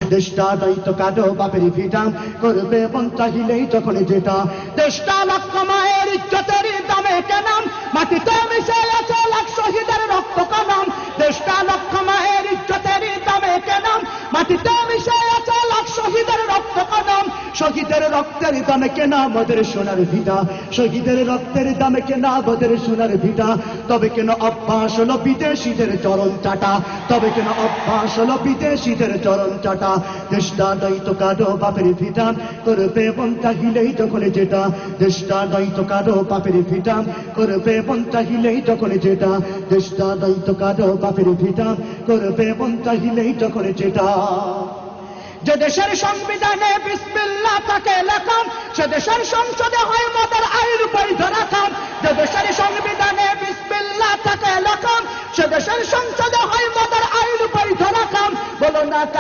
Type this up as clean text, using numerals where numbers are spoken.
দেশটা দায়িত্ব কাটো বাপের ভিটা করবে মন চাহিলেই যখন যেটা দেশটা লক্ষ মায়ের ইজ্জতের দামে কেনাম মাটিতে মিশে আছে লাখ শহীদের রক্ত কণাম দেশটা লক্ষ মায়ের ইজ্জতের দামে কেনাম মাটিতে মিশে আছে লাখ শহীদের রক্ত কণাম শহীদের রক্তের দামে কেনা আমাদের সোনার ভিটা শহীদের রক্তের দামে কেনা আমাদের সোনার ভিটা তবে কেন অভ্যাস হলো বিদেশিদের চরণ চাটা তবে কেন অভ্যাস হলো বিদেশিদের চরণ চাটা দেশটা দায়িত্ব কাটো বাপের ভিটা করবে মন চাহিলেই যখন যেটা দেশটা দায়িত্ব কাটো বাপের ভিটা করবে মন চাহিলেই যখন যেটা দেশটা দায়িত্ব কাটো বাপের ভিটা করবে মন চাহিলেই যখন যেটা যে দেশের সংবিধানে বিসমিল্লাহ তাকে লেখাম সে দেশের সংসদে হয় মদের আইন বৈধ রাখাম যে দেশের সংবিধানে বিসমিল্লাহ তাকে লেখাম সে দেশের সংসদে হয় মদের আইন বৈধ রাখাম বলো না